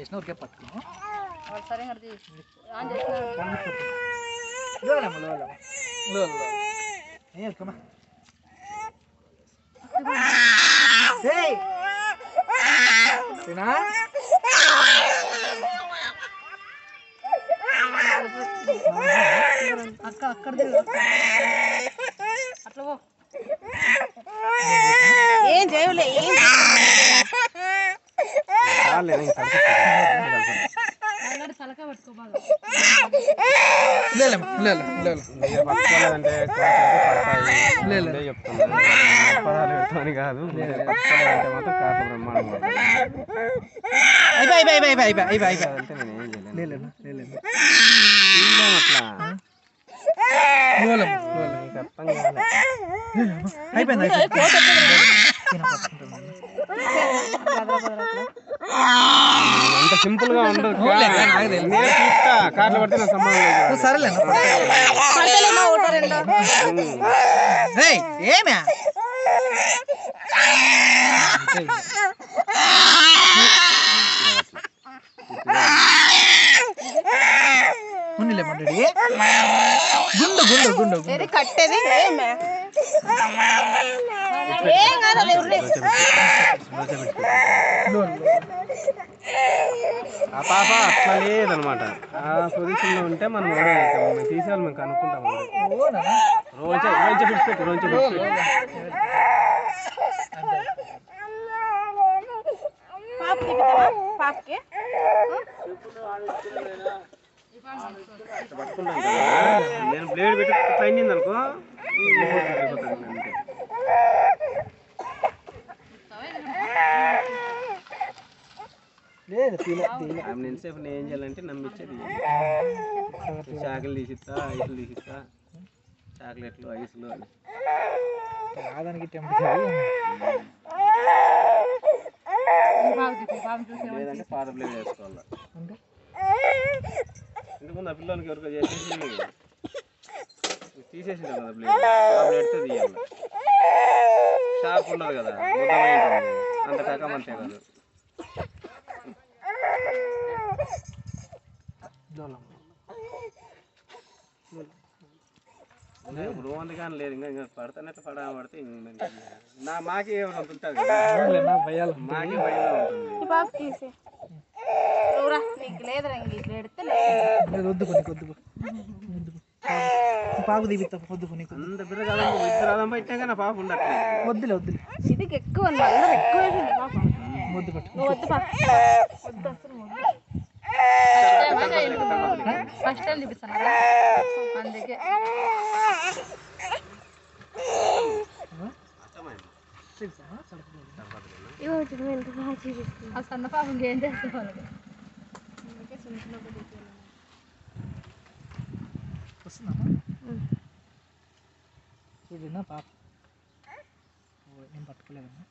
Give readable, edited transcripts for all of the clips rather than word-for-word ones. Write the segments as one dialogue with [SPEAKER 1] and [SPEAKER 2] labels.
[SPEAKER 1] చేసిన ఊరికే పట్టుకో
[SPEAKER 2] సరే హర్ది ఆన్ చేసిన అక్క అక్కడ అట్లా పో ఏం చేయలే తలకాయ పట్టుకో బాగా
[SPEAKER 3] చెప్తాను కాదు మాత్రం కార్లు బ్రహ్మాండంగా
[SPEAKER 1] అయిపోయింది
[SPEAKER 3] అంత సింపుల్ గా ఉండదు కార్లు పడితే నా సంబంధం
[SPEAKER 1] సరేలే ఏమే ఉన్నిలే మాట్లాడి గుండు గుండు గుండు
[SPEAKER 2] కట్టేది
[SPEAKER 3] ఆ పాప అట్లా లేదనమాట ఆ పొజిషన్ లో ఉంటే మనం తీసేయాలి మేము కనుక్కుంటాం రోజు విడిచిపెట్టు రోజు పట్టుకుంటాం నేను బ్లేడ్ పెట్టి తగ్గింది అనుకో ఎంతసేపు నేను ఏం చేయాలంటే నమ్మిచ్చేది చాకులు తీసిస్తా ఐసులు తీసిస్తా చాక్లెట్లు ఐసులు
[SPEAKER 1] రాదానికి
[SPEAKER 3] లేదంటే పాత బ్లేడ్ వేసుకోవాలి ఇంతకుముందు ఆ పిల్లలకి ఎవరికో చేసేసి తీసేసింటారు కదా బ్లేడ్ ఆ బ్లేడ్తో తీయాలి షార్ప్ ఉండదు కదా ముద్దమై ఉంటుంది అంత టకం అంతే కాదు ఇప్పుడు ఓన్ది కానీ లేదు ఇంకా పడతానట్టు పడితే మాకే ఉంటుంది మాకే భయంగా ఉంటుంది
[SPEAKER 1] పాపు దిగుతా వద్దు
[SPEAKER 3] అంత బిర్రగాలం పెట్టాక నా పాప ఉండట్లేదు
[SPEAKER 1] వద్దులే వద్దులే
[SPEAKER 2] ఇది ఎక్కువ ఎక్కువ
[SPEAKER 1] వద్దు పట్టు
[SPEAKER 2] ఫస్ట్ టైం చూపిస్తాను అందుకే ఆ సన్న పాప ఇంకేం చేస్తే వాళ్ళకి
[SPEAKER 1] వస్తుందా చూడన్నా పాప నేను పట్టుకోలేదమ్మా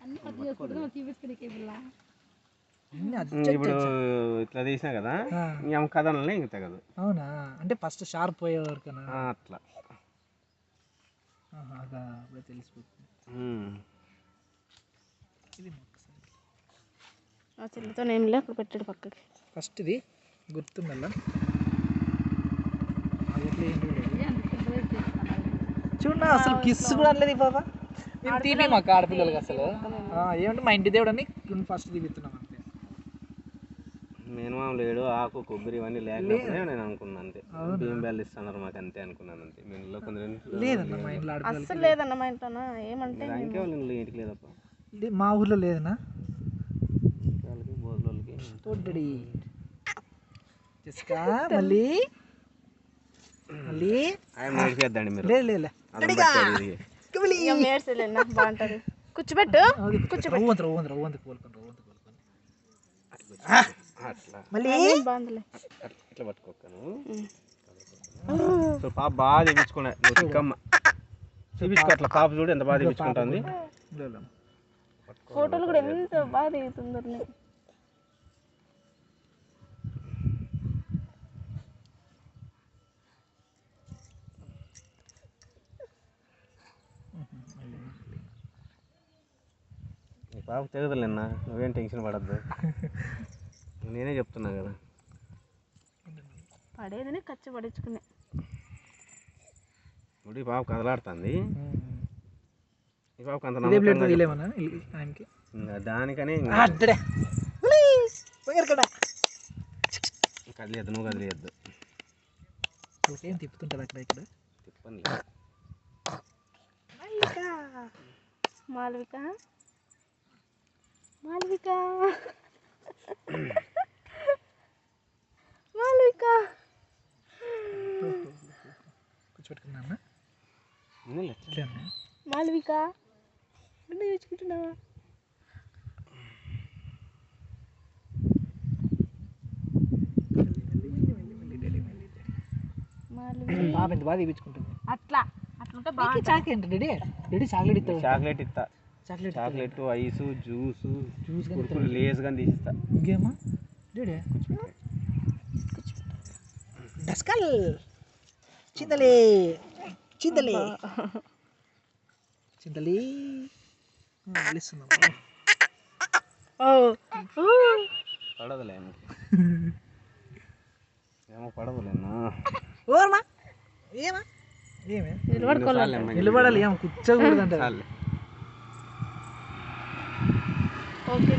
[SPEAKER 2] అన్ని పట్టు చేసుకుంటున్నా చూపిస్తుంది
[SPEAKER 3] ఇప్పుడు ఇట్లా తీసినా కదా ఇంకేం కథనలే ఇంక తెగదు
[SPEAKER 1] అవునా అంటే ఫస్ట్ షార్ప్ పోయేవరకనా
[SPEAKER 3] అట్లా
[SPEAKER 1] అదా తెలిసిపోతుంది ఇది
[SPEAKER 2] ఆ చిల్లతో ఏం లే అక్కడ పెట్టాడు పక్కకి
[SPEAKER 1] ఫస్ట్ ఇది గుర్తుందల్లా చూడ అసలు కిస్ కూడా అనలేదు బాబా మేము తీపి మాకు ఆడపిల్లలకి అసలు ఏమంటే మా ఇంటి దేవుడు అని ఫస్ట్ తీపిస్తున్నాం అంతే
[SPEAKER 3] మినిమం లేడు ఆకు కొబ్బరి ఇవన్నీ లేకపోతే నేను అనుకున్నాను అంతే బియ్యం బెల్లు ఇస్తున్నారు మాకు అంతే అనుకున్నాను అంతే మీ ఇంట్లో కొందరు
[SPEAKER 1] లేదన్న మా ఇంట్లో
[SPEAKER 2] అసలు లేదన్న మా ఇంట్లో ఏమంటే
[SPEAKER 3] ఇంకే వాళ్ళు ఇంటికి లేదప్ప
[SPEAKER 1] మా ఊర్లో లేదన్నా
[SPEAKER 3] వాళ్ళకి భోజనాలకి
[SPEAKER 1] పొడ్డడి జస్కా మళ్ళీ మళ్ళీ
[SPEAKER 3] ఆయన నడిచేద్దండి మీరు
[SPEAKER 1] లేదు
[SPEAKER 2] మేడ్సలేనా బాగుంటుంది కూర్చోబెట్టు
[SPEAKER 3] అట్లా
[SPEAKER 1] మళ్ళీ
[SPEAKER 2] బాగుందిలే
[SPEAKER 3] ఇట్లా పట్టుకోను సో పాప బాగా తెప్పించుకున్నా నువ్వు తిక్కమ్మ చూపించుకో అట్లా పాప చూడు ఎంత బాగా తెప్పించుకుంటుంది
[SPEAKER 2] ఫోటోలు కూడా ఎంత బాగా దిగుతుందో
[SPEAKER 3] పాప తెగదులేనా నువ్వేం టెన్షన్ పడద్దు నేనే చెప్తున్నా కదా.
[SPEAKER 2] పడేదని ఖర్చు పడించుకునే
[SPEAKER 3] ఇప్పుడు ఈ పాప కదలాడుతుంది. ఈ పాపకు అంత
[SPEAKER 1] ఇదే ప్లేట్
[SPEAKER 3] నమ్మకంగా
[SPEAKER 1] తీయలేమన్నా ఆయనకి
[SPEAKER 3] ఇంకా దానికని కదిలేద్దు, నువ్వు కదిలేయద్దు.
[SPEAKER 1] ఏం తిప్పుతుంటుంది అక్కడ ఇక్కడ
[SPEAKER 3] తిప్పని
[SPEAKER 2] మాల్విక మాల్విక మాల్విక
[SPEAKER 1] కూర్చోబెట్టుకున్నా
[SPEAKER 2] మాల్విక గుండె తెచ్చుకుంటున్నావా?
[SPEAKER 1] పాప ఎంత బాగా తీపించుకుంటుంది.
[SPEAKER 2] అట్లా అట్లుంటే బాగా
[SPEAKER 1] చాక్ ఏంటి డాడీ? డాడీ చాక్లెట్ ఇస్తాడు.
[SPEAKER 3] చాక్లెట్ ఇస్తా,
[SPEAKER 1] chocolate
[SPEAKER 3] chocolate, ice, juice,
[SPEAKER 1] juice
[SPEAKER 3] Kurkure, Lay's కానీ తీసిస్తా.
[SPEAKER 1] ఇంకేమా డాడీ? డస్కల్ చింతలే చింతలే చింతలి
[SPEAKER 3] పడదులే ఏమో పడదులేనా.
[SPEAKER 1] ఓర్మా ఏమా ఏమే నిలబడాలి, ఏమో కూర్చోకూడదంట.
[SPEAKER 2] ఓకే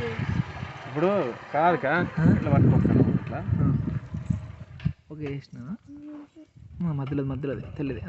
[SPEAKER 3] ఇప్పుడు కాదుకా ఇట్లా పట్టుకుంటాను ఇట్లా.
[SPEAKER 1] ఓకే వేసిన మధ్యలో మధ్యలో తెల్లది